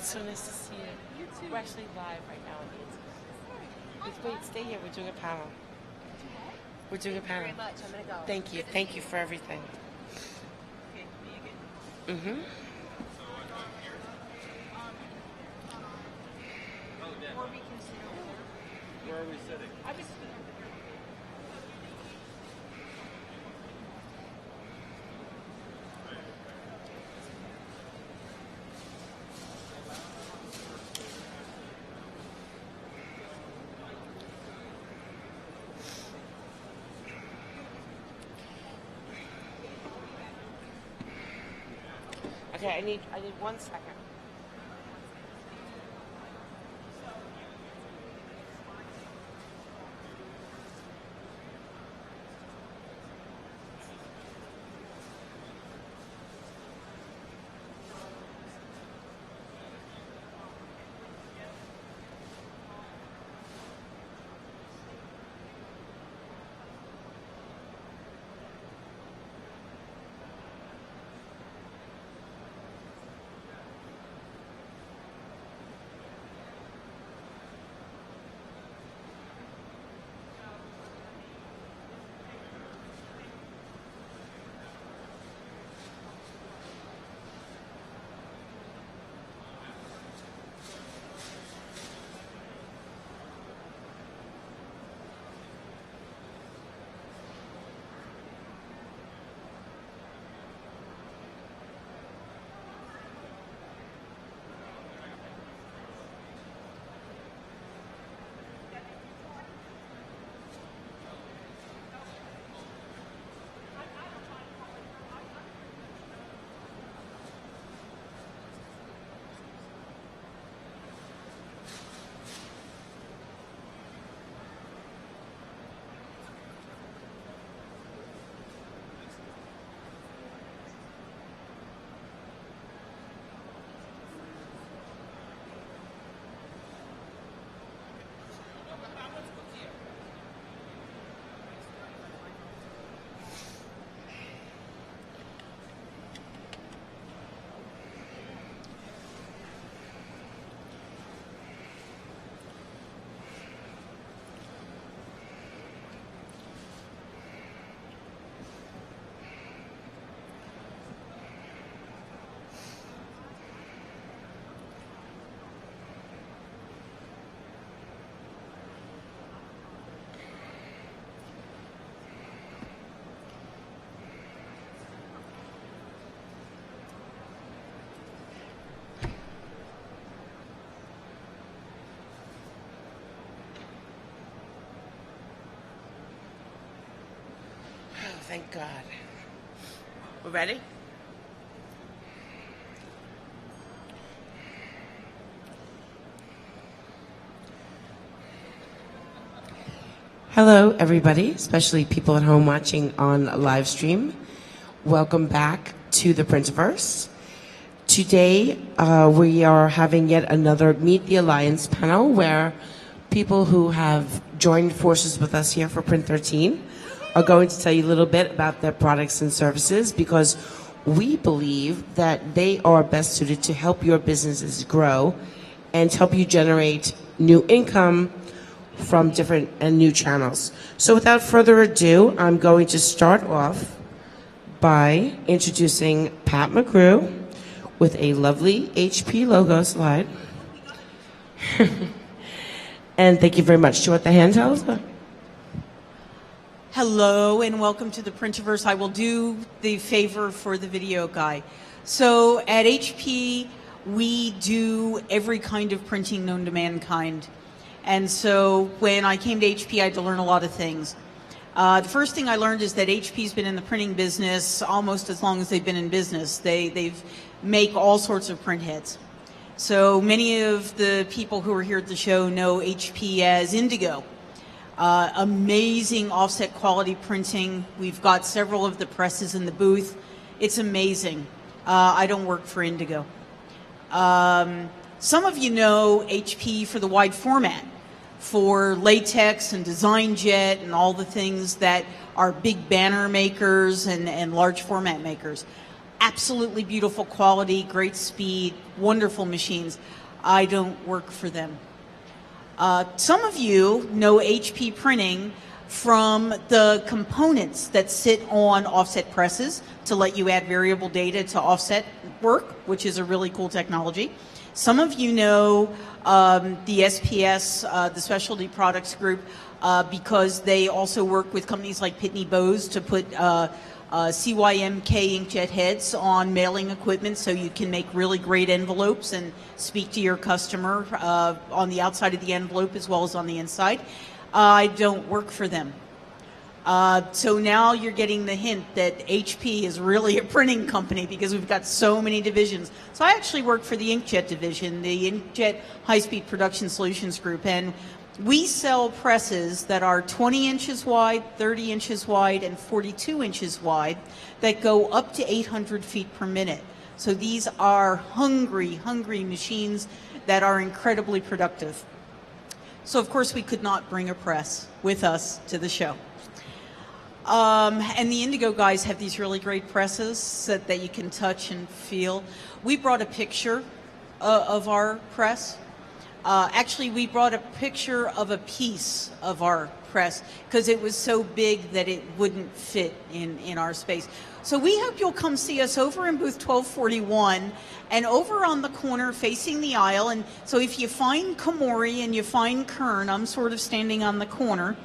so nice to see you. We're actually live right now on the internet. Wait, stay here. We're doing a panel. We're doing a panel. Thank you very much. I'm going to go. Thank you. Thank you for everything. Okay, me again. Mm-hmm. Or we can sit over there. Where are we sitting? I just Okay, I need 1 second. Oh, thank God. We're ready? Hello, everybody, especially people at home watching on live stream. Welcome back to the Printiverse. Today, we are having yet another Meet the Alliance panel where people who have joined forces with us here for Print 13 are going to tell you a little bit about their products and services because we believe that they are best suited to help your businesses grow and help you generate new income from different and new channels. So without further ado, I'm going to start off by introducing Pat McGrew with a lovely HP logo slide. And thank you very much. Do you want the handheld? Hello and welcome to the Printiverse. I will do the favor for the video guy. So at HP, we do every kind of printing known to mankind. And so when I came to HP, I had to learn a lot of things. The first thing I learned is that HP's been in the printing business almost as long as they've been in business. They've make all sorts of print heads. So many of the people who are here at the show know HP as Indigo. Amazing offset quality printing. We've got several of the presses in the booth. It's amazing. I don't work for Indigo. Some of you know HP for the wide format, for latex and design jet and all the things that are big banner makers and large format makers. absolutely beautiful quality, great speed, wonderful machines. I don't work for them. Some of you know HP Printing from the components that sit on offset presses to let you add variable data to offset work, which is a really cool technology. Some of you know the SPS, the Specialty Products Group, because they also work with companies like Pitney Bowes to put CYMK inkjet heads on mailing equipment so you can make really great envelopes and speak to your customer on the outside of the envelope as well as on the inside. I don't work for them. So now you're getting the hint that HP is really a printing company because we've got so many divisions. So I actually work for the inkjet division, the Inkjet High-Speed Production Solutions Group, and we sell presses that are 20 inches wide, 30 inches wide, and 42 inches wide that go up to 800 feet per minute. So these are hungry, hungry machines that are incredibly productive. So of course we could not bring a press with us to the show. And the Indigo guys have these really great presses that you can touch and feel. We brought a picture of our press. Actually, we brought a picture of a piece of our press because it was so big that it wouldn't fit in our space. So we hope you'll come see us over in booth 1241 and over on the corner facing the aisle. And so if you find Komori and you find Kern, I'm sort of standing on the corner.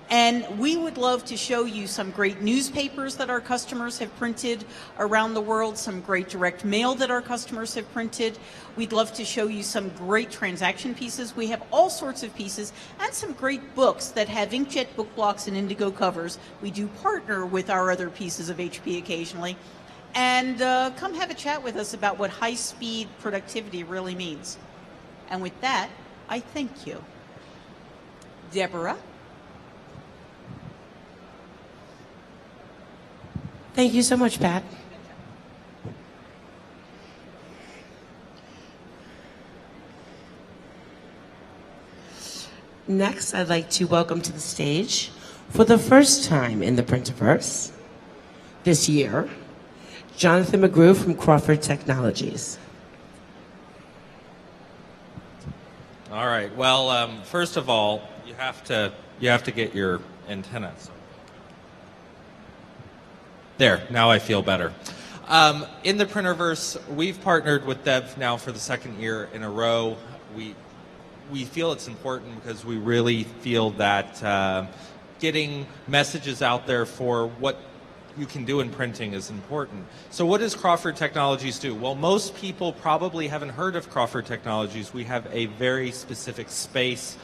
And we would love to show you some great newspapers that our customers have printed around the world, some great direct mail that our customers have printed. We'd love to show you some great transaction pieces. We have all sorts of pieces and some great books that have inkjet book blocks and Indigo covers. We do partner with our other pieces of HP occasionally. And come have a chat with us about what high-speed productivity really means. And with that, I thank you. Deborah? Thank you so much, Pat. Next, I'd like to welcome to the stage, for the first time in the Printerverse this year, Jonathan McGrew from Crawford Technologies. All right. Well, first of all, you have to get your antennas. There, now I feel better. In the Printerverse, we've partnered with Dev now for the second year in a row. We feel it's important because we really feel that getting messages out there for what you can do in printing is important. So what does Crawford Technologies do? Well, most people probably haven't heard of Crawford Technologies. We have a very specific space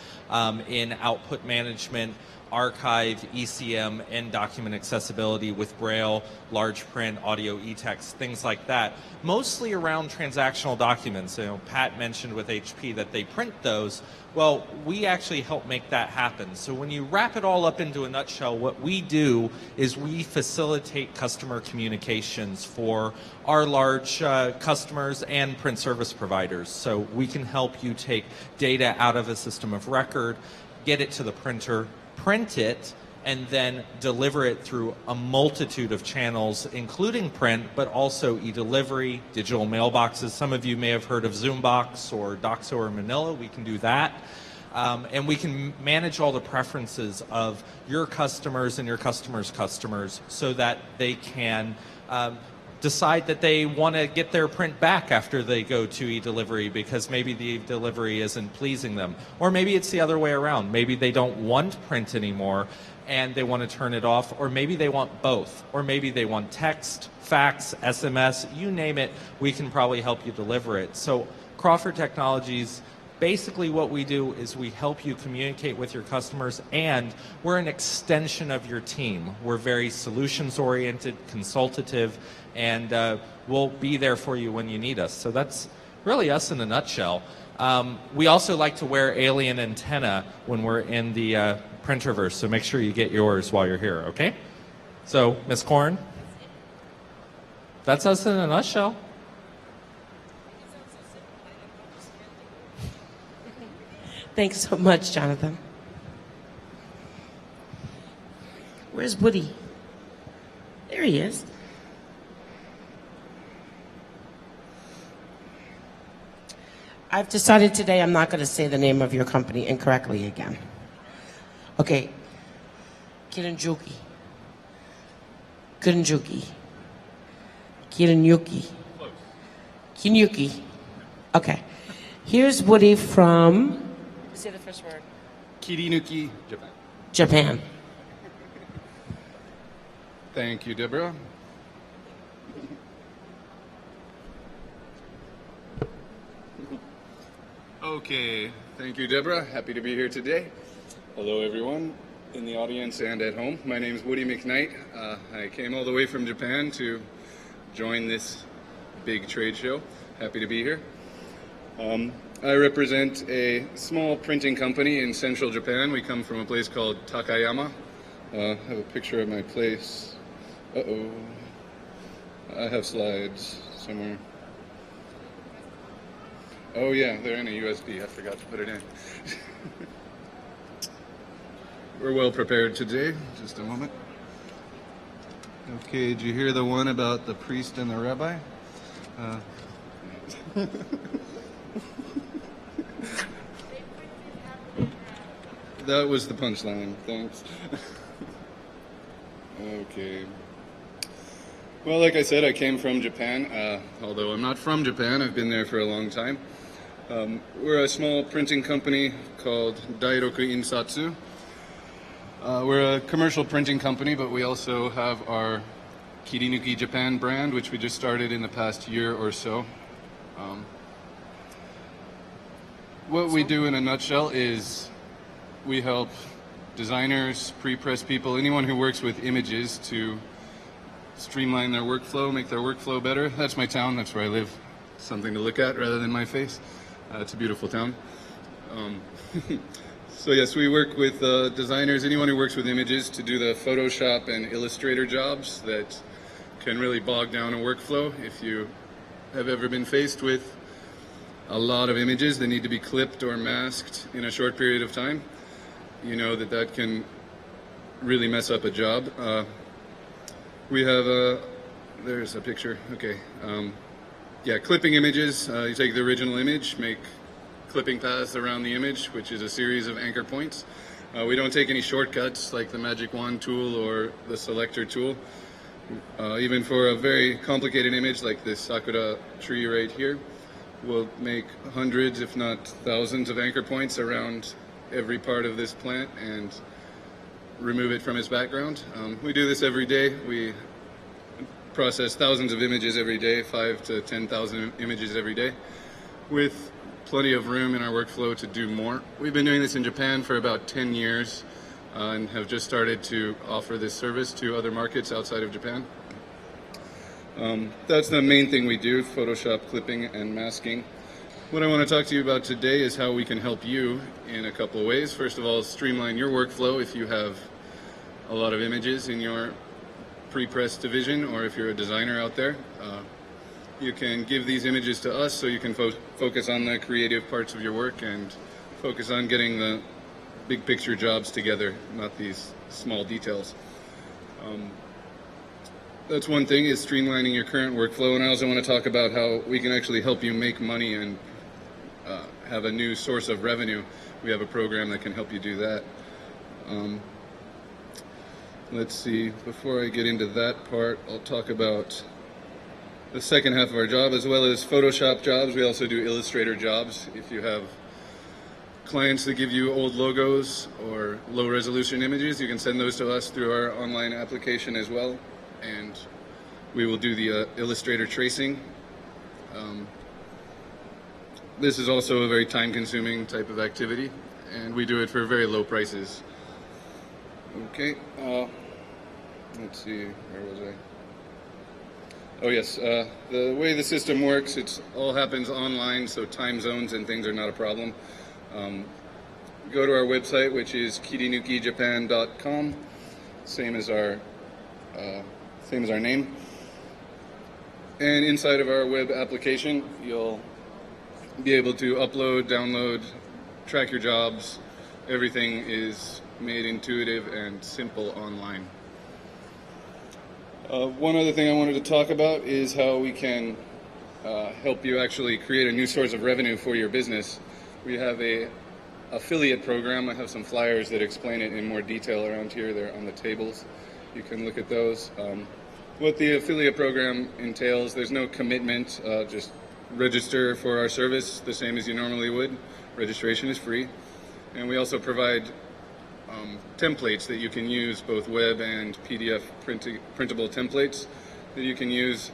in output management, archive, ECM, and document accessibility with Braille, large print, audio, e-text, things like that. Mostly around transactional documents. You know, Pat mentioned with HP that they print those. Well, we actually help make that happen. So when you wrap it all up into a nutshell, what we do is we facilitate customer communications for our large customers and print service providers. So we can help you take data out of a system of record, get it to the printer, print it, and then deliver it through a multitude of channels, including print, but also e-delivery, digital mailboxes. Some of you may have heard of Zoombox or Doxo or Manila. We can do that. And we can manage all the preferences of your customers and your customers' customers so that they can decide that they want to get their print back after they go to e-delivery because maybe the e-delivery isn't pleasing them. Or maybe it's the other way around. Maybe they don't want print anymore and they want to turn it off, or maybe they want both. Or maybe they want text, fax, SMS, you name it, we can probably help you deliver it. So Crawford Technologies, basically what we do is we help you communicate with your customers, and we're an extension of your team. We're very solutions-oriented, consultative, and we'll be there for you when you need us. So that's really us in a nutshell. We also like to wear alien antenna when we're in the Printerverse, so make sure you get yours while you're here, okay? So, Ms. Korn, that's us in a nutshell. Thanks so much, Jonathan. Where's Woody? There he is. I've decided today I'm not going to say the name of your company incorrectly again. Okay. Kiranjuki. Kiranjuki. Kiranyuki. Kinyuki. Okay. Here's Woody from... Say the first word. Kirinuki, Japan. Japan. Thank you, Deborah. Okay, thank you, Deborah. Happy to be here today. Hello, everyone in the audience and at home. My name is Woody McKnight. I came all the way from Japan to join this big trade show. Happy to be here. I represent a small printing company in central Japan. We come from a place called Takayama. I have a picture of my place. Uh-oh. I have slides somewhere. Oh yeah, they're in a USB. I forgot to put it in. We're well prepared today. Just a moment. Okay, did you hear the one about the priest and the rabbi? That was the punchline. Thanks. Okay. Well, like I said, I came from Japan. Although I'm not from Japan, I've been there for a long time. We're a small printing company called Dairoku Insatsu. We're a commercial printing company, but we also have our Kirinuki Japan brand, which we just started in the past year or so. What we do in a nutshell is we help designers, pre-press people, anyone who works with images to streamline their workflow, make their workflow better. That's my town, that's where I live. Something to look at rather than my face. It's a beautiful town. So yes, we work with designers, anyone who works with images, to do the Photoshop and Illustrator jobs that can really bog down a workflow. If you have ever been faced with a lot of images that need to be clipped or masked in a short period of time, you know that that can really mess up a job. We have there's a picture, okay. Yeah, clipping images. You take the original image, make clipping paths around the image, which is a series of anchor points. We don't take any shortcuts like the Magic Wand tool or the selector tool. Even for a very complicated image like this Sakura tree right here, we'll make hundreds, if not thousands, of anchor points around every part of this plant and remove it from its background. We do this every day. We process thousands of images every day, 5,000 to 10,000 images every day, with plenty of room in our workflow to do more. We've been doing this in Japan for about 10 years and have just started to offer this service to other markets outside of Japan. That's the main thing we do, Photoshop clipping and masking. What I want to talk to you about today is how we can help you in a couple of ways. First of all, streamline your workflow if you have a lot of images in your pre-press division, or if you're a designer out there. You can give these images to us so you can focus on the creative parts of your work and focus on getting the big picture jobs together, not these small details. That's one thing, is streamlining your current workflow, and I also want to talk about how we can actually help you make money and have a new source of revenue. We have a program that can help you do that. Let's see, before I get into that part, I'll talk about the second half of our job, as well as Photoshop jobs. We also do Illustrator jobs. If you have clients that give you old logos or low resolution images, you can send those to us through our online application as well, and we will do the Illustrator tracing. This is also a very time-consuming type of activity, and we do it for very low prices. Okay, let's see, where was I? Oh yes, the way the system works, it all happens online, so time zones and things are not a problem. Go to our website, which is kirinukijapan.com, same as our name. And inside of our web application, you'll be able to upload, download, track your jobs. Everything is made intuitive and simple online. One other thing I wanted to talk about is how we can help you actually create a new source of revenue for your business. We have a affiliate program. I have some flyers that explain it in more detail around here. They're on the tables. You can look at those. What the affiliate program entails, there's no commitment, just register for our service the same as you normally would. Registration is free. And we also provide templates that you can use, both web and PDF printable templates that you can use,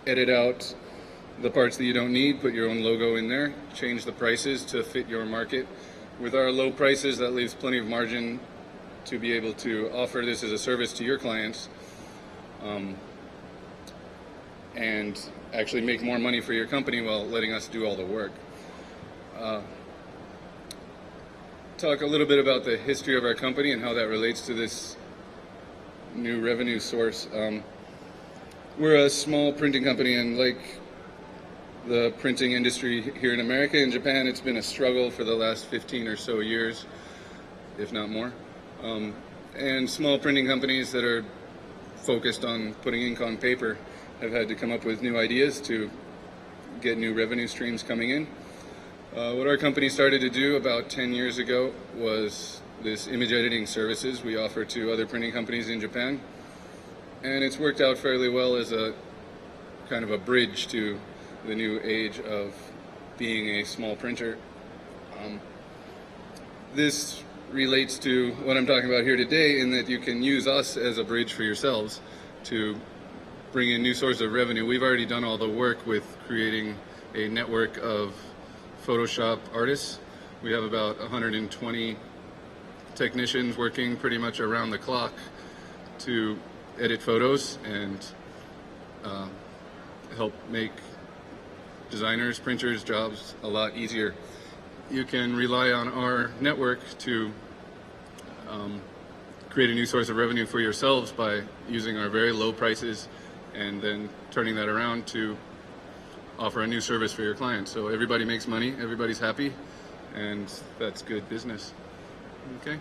edit out the parts that you don't need, put your own logo in there, change the prices to fit your market. With our low prices, that leaves plenty of margin to be able to offer this as a service to your clients, and actually make more money for your company while letting us do all the work. Talk a little bit about the history of our company and how that relates to this new revenue source. We're a small printing company, and like the printing industry here in America and Japan, it's been a struggle for the last 15 or so years, if not more. And small printing companies that are focused on putting ink on paper have had to come up with new ideas to get new revenue streams coming in. What our company started to do about 10 years ago was this image editing services we offer to other printing companies in Japan. And it's worked out fairly well as a kind of a bridge to the new age of being a small printer. This relates to what I'm talking about here today, in that you can use us as a bridge for yourselves to bring in new sources of revenue. We've already done all the work with creating a network of Photoshop artists. We have about 120 technicians working pretty much around the clock to edit photos and help make designers, printers' jobs a lot easier. You can rely on our network to create a new source of revenue for yourselves by using our very low prices and then turning that around to offer a new service for your clients. So everybody makes money, everybody's happy, and that's good business. Okay,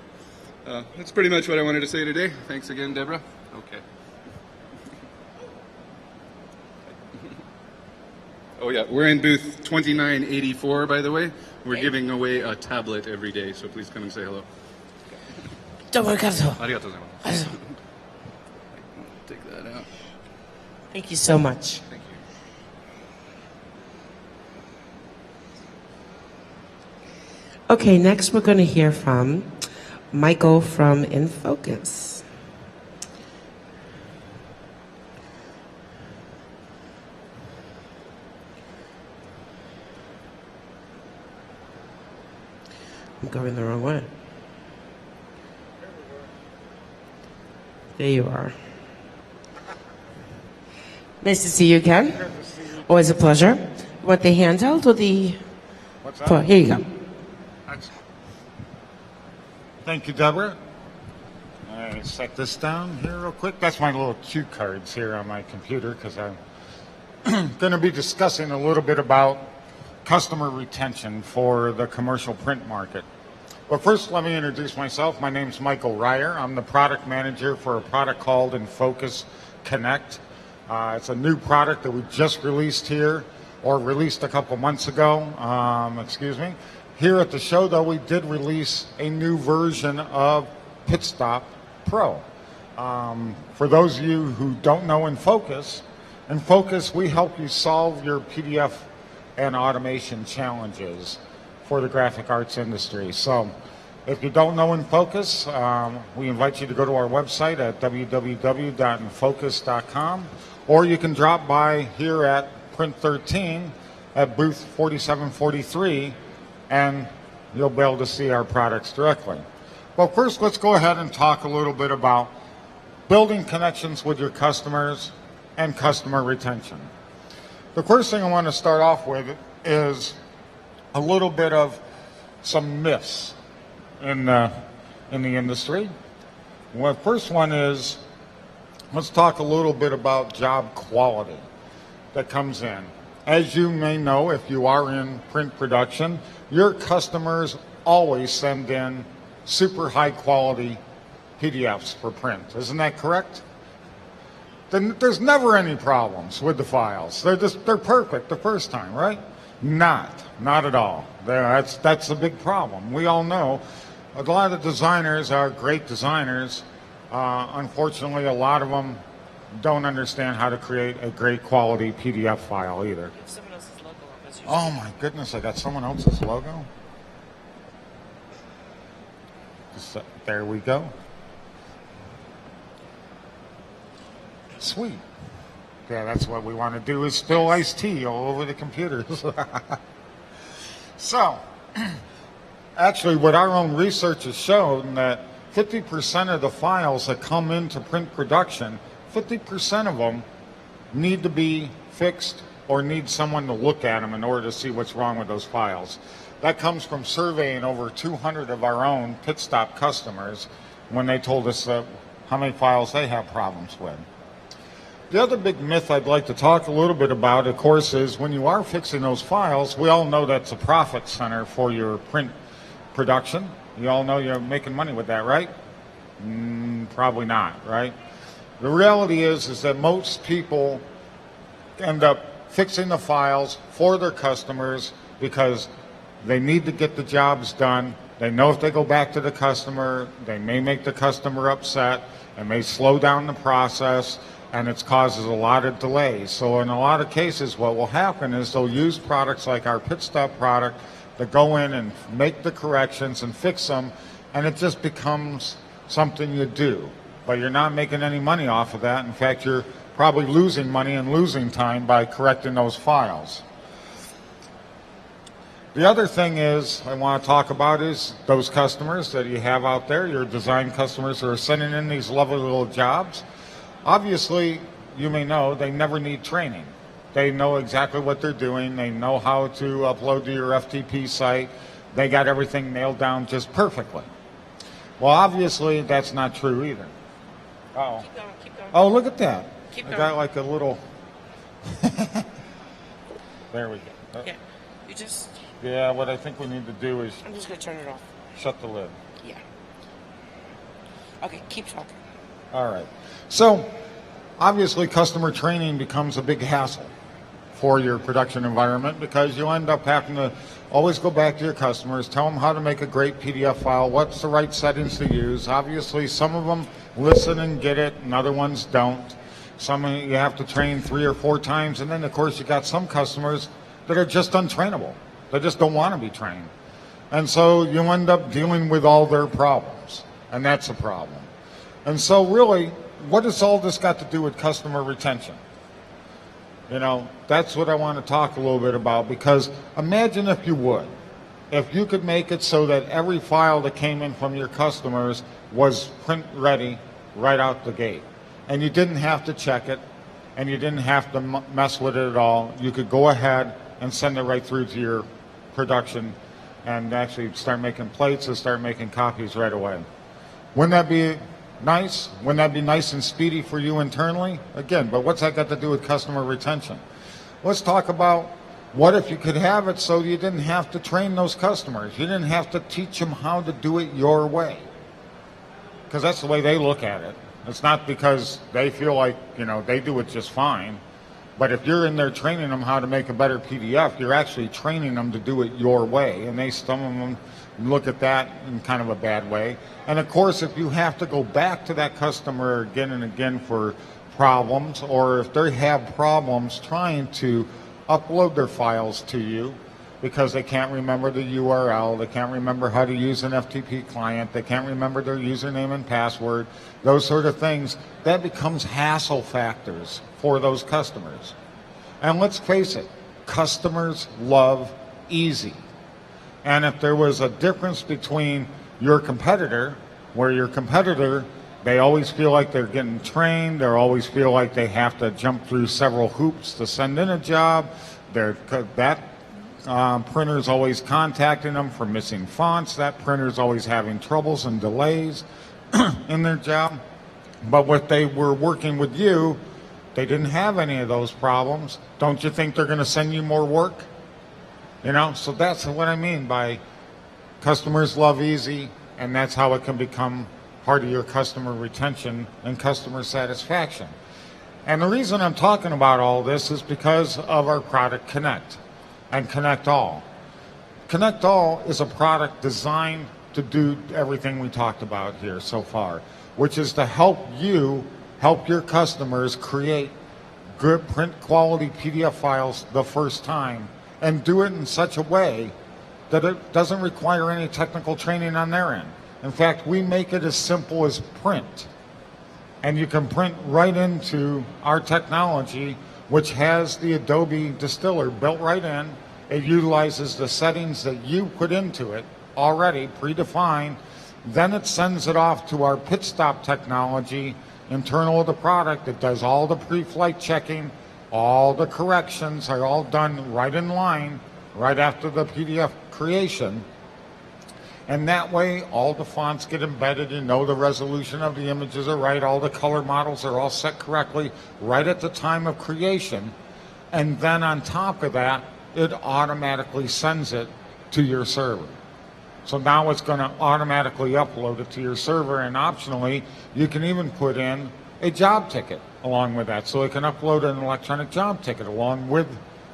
that's pretty much what I wanted to say today. Thanks again, Deborah. Okay. Oh yeah, we're in booth 2984, by the way. We're giving away a tablet every day, so please come and say hello. Arigatou gozaimasu. Take that out. Thank you so much. Thank you. Okay, next we're going to hear from Michael from InFocus. I'm going the wrong way. There you are. Nice to see you again. Always a pleasure. You want the handheld or the... What's that? Here you go. Excellent. Thank you, Deborah. I set this down here real quick. That's my little cue cards here on my computer, because I'm going to be discussing a little bit about customer retention for the commercial print market. But first, let me introduce myself. My name's Michael Ryer. I'm the product manager for a product called InFocus Connect. It's a new product that we just released here, or released a couple months ago, Here at the show, though, we did release a new version of PitStop Pro. For those of you who don't know InFocus, we help you solve your PDF and automation challenges for the graphic arts industry. So if you don't know InFocus, we invite you to go to our website at www.infocus.com, or you can drop by here at Print 13 at booth 4743, and you'll be able to see our products directly. Well, first, let's go ahead and talk a little bit about building connections with your customers and customer retention. The first thing I want to start off with is a little bit of some myths in the industry. Well, the first one is, let's talk a little bit about job quality that comes in. As you may know, if you are in print production, your customers always send in super high quality PDFs for print. Isn't that correct? then there's never any problems with the files. They're perfect the first time, right? Not at all. That's a big problem. We all know a lot of designers are great designers. Unfortunately, a lot of them don't understand how to create a great quality PDF file either. Someone else's logo up as Oh my goodness, I got someone else's logo. There we go. Sweet. Yeah, that's what we want to do, is spill iced tea all over the computers. So, actually, what our own research has shown that 50% of the files that come into print production, 50% of them need to be fixed or need someone to look at them in order to see what's wrong with those files. That comes from surveying over 200 of our own pit stop customers when they told us how many files they have problems with. The other big myth I'd like to talk a little bit about, of course, is when you are fixing those files, we all know that's a profit center for your print production. You all know you're making money with that, right? Probably not, right? The reality is that most people end up fixing the files for their customers because they need to get the jobs done. They know if they go back to the customer, they may make the customer upset and may slow down the process, and it causes a lot of delays. So in a lot of cases, what will happen is they'll use products like our Pit Stop product to go in and make the corrections and fix them, and it just becomes something you do. But you're not making any money off of that. In fact, you're probably losing money and losing time by correcting those files. The other thing is I want to talk about is those customers that you have out there, your design customers who are sending in these lovely little jobs. Obviously, you may know they never need training. They know exactly what they're doing. They know how to upload to your FTP site. They got everything nailed down just perfectly. Well, obviously, that's not true either. Uh-oh. Keep going. Oh, look at that. Keep I going. got like a little... There we go. Yeah. You just, Yeah, what I think we need to do is I'm just going to turn it off. shut the lid. Yeah. Okay, keep talking. All right. So, obviously, customer training becomes a big hassle for your production environment because you end up having to always go back to your customers, tell them how to make a great PDF file, what's the right settings to use. Obviously, some of them listen and get it, and other ones don't. Some you have to train 3 or 4 times, and then, of course, you got some customers that are just untrainable. They just don't want to be trained. And so you end up dealing with all their problems, and that's a problem. And so really, what has all this got to do with customer retention? You know, that's what I want to talk a little bit about, because imagine if you could make it so that every file that came in from your customers was print ready right out the gate. And you didn't have to check it, and you didn't have to mess with it at all. You could go ahead and send it right through to your production and actually start making plates and start making copies right away. Wouldn't that be nice? Wouldn't that be nice and speedy for you internally? Again, but what's that got to do with customer retention? Let's talk about what if you could have it so you didn't have to train those customers. You didn't have to teach them how to do it your way. Because that's the way they look at it. It's not because they feel like, you know, they do it just fine. But if you're in there training them how to make a better PDF, you're actually training them to do it your way. And some of them look at that in kind of a bad way. And of course, if you have to go back to that customer again and again for problems, or if they have problems trying to upload their files to you because they can't remember the URL, they can't remember how to use an FTP client, they can't remember their username and password, those sort of things, that becomes hassle factors for those customers. And let's face it, customers love easy. And if there was a difference between your competitor, where your competitor, they always feel like they're getting trained, they always feel like they have to jump through several hoops to send in a job, printer's always contacting them for missing fonts, that printer's always having troubles and delays in their job. But when they were working with you, they didn't have any of those problems. Don't you think they're going to send you more work? You know, so that's what I mean by customers love easy, and that's how it can become part of your customer retention and customer satisfaction. And the reason I'm talking about all this is because of our product Connect and Connect All. Connect All is a product designed to do everything we talked about here so far, which is to help your customers create good print quality PDF files the first time and do it in such a way that it doesn't require any technical training on their end. In fact, we make it as simple as print. And you can print right into our technology, which has the Adobe Distiller built right in. It utilizes the settings that you put into it already, predefined. Then it sends it off to our pit stop technology, internal of the product. It does all the pre-flight checking. All the corrections are all done right in line, right after the PDF creation. And that way, all the fonts get embedded. You know the resolution of the images are right. All the color models are all set correctly right at the time of creation. And then on top of that, it automatically sends it to your server. So now it's going to automatically upload it to your server, and optionally, you can even put in a job ticket along with that. So it can upload an electronic job ticket along with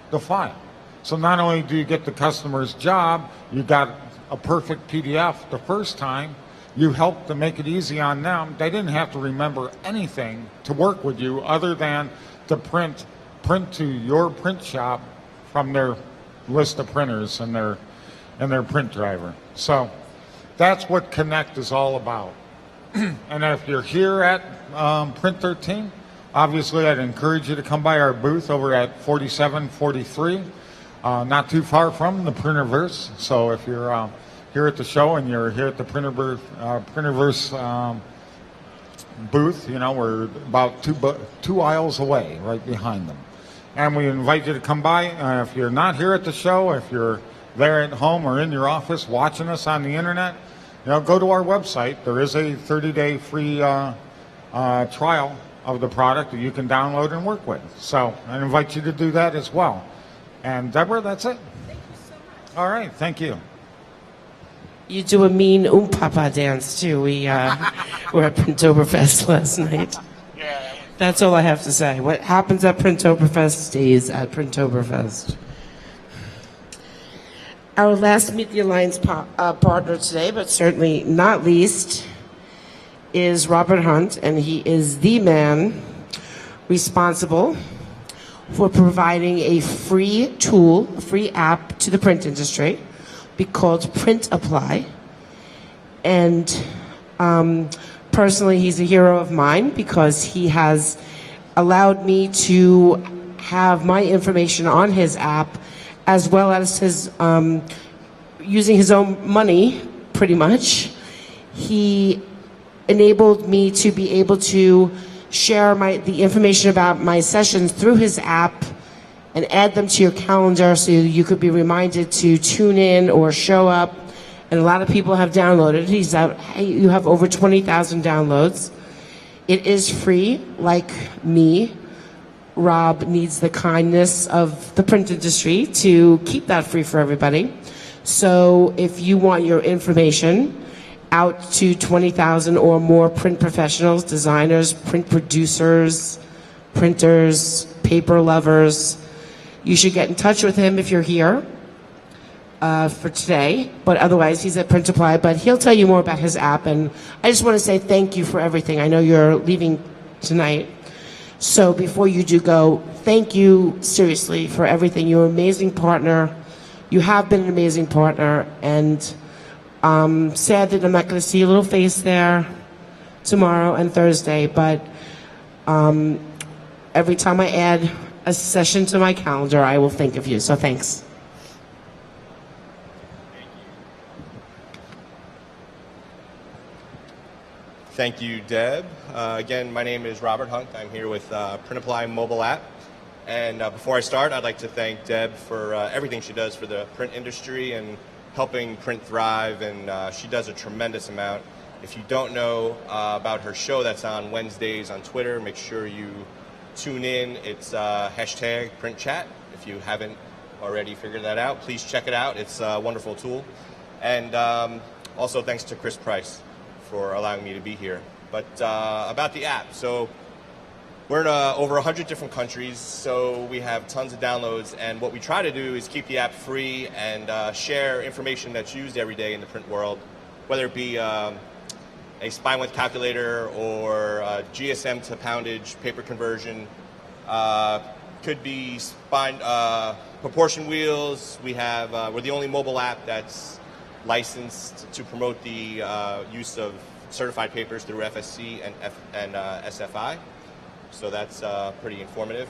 the file. So not only do you get the customer's job, you got a perfect PDF the first time, you help to make it easy on them. They didn't have to remember anything to work with you other than to print to your print shop from their list of printers and their print driver. So that's what Connect is all about. And if you're here at Print 13, obviously I'd encourage you to come by our booth over at 4743, not too far from the Printerverse. So if you're here at the show and you're here at the Printerverse booth, you know, we're about two aisles away, right behind them. And we invite you to come by. If you're not here at the show, if you're there at home or in your office watching us on the internet, you know, go to our website. There is a 30-day free trial of the product that you can download and work with. So I invite you to do that as well. And Deborah, that's it. Thank you so much. All right, thank you. You do a mean papa dance too. We were at Printtoberfest last night. That's all I have to say. What happens at Printtoberfest stays at Printtoberfest. Our last Meet the Alliance partner today, but certainly not least, is Robert Hunt, and he is the man responsible for providing a free tool, a free app to the print industry, be called Print Apply. And personally, he's a hero of mine because he has allowed me to have my information on his app, as well as his using his own money, pretty much. He enabled me to be able to share the information about my sessions through his app and add them to your calendar so you could be reminded to tune in or show up. And a lot of people have downloaded. He's out. Hey, you have over 20,000 downloads. It is free, like me. Rob needs the kindness of the print industry to keep that free for everybody. So if you want your information out to 20,000 or more print professionals, designers, print producers, printers, paper lovers, you should get in touch with him if you're here for today. But otherwise, he's at Print Apply, but he'll tell you more about his app. And I just want to say thank you for everything. I know you're leaving tonight. So before you do go, thank you seriously for everything. You're an amazing partner. You have been an amazing partner. And sad that I'm not going to see a little face there tomorrow and Thursday. But every time I add a session to my calendar, I will think of you. So thanks. Thank you, Deb. Again, my name is Robert Hunt. I'm here with Print Apply mobile app. And before I start, I'd like to thank Deb for everything she does for the print industry and helping print thrive. And she does a tremendous amount. If you don't know about her show that's on Wednesdays on Twitter, make sure you tune in. It's hashtag Print Chat. If you haven't already figured that out, please check it out. It's a wonderful tool. And also thanks to Chris Price for allowing me to be here. But about the app, so We're in over 100 different countries, so we have tons of downloads. And what we try to do is keep the app free and share information that's used every day in the print world, whether it be a spine width calculator or GSM to poundage paper conversion. Could be spine proportion wheels. We're the only mobile app that's licensed to promote the use of certified papers through FSC and SFI. So that's pretty informative.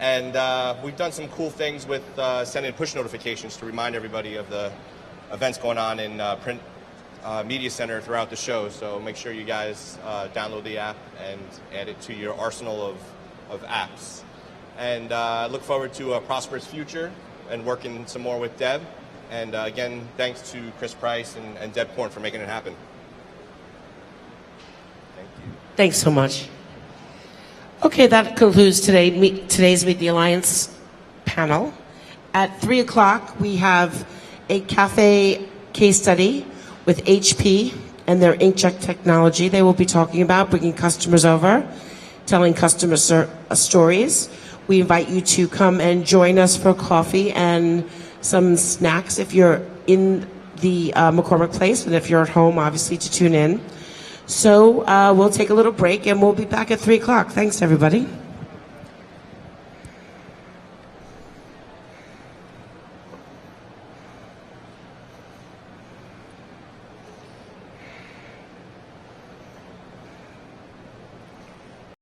And we've done some cool things with sending push notifications to remind everybody of the events going on in Print Media Center throughout the show. So make sure you guys download the app and add it to your arsenal of apps. And I look forward to a prosperous future and working some more with Deb. And again, thanks to Chris Price and Deb Korn for making it happen. Thank you. Thanks so much. Okay, that concludes today's Meet the Alliance panel. At 3 o'clock, we have a cafe case study with HP and their inkjet technology. They will be talking about bringing customers over, telling customer stories. We invite you to come and join us for coffee and some snacks if you're in the McCormick Place, and if you're at home, obviously, to tune in. So we'll take a little break, and we'll be back at 3 o'clock. Thanks, everybody.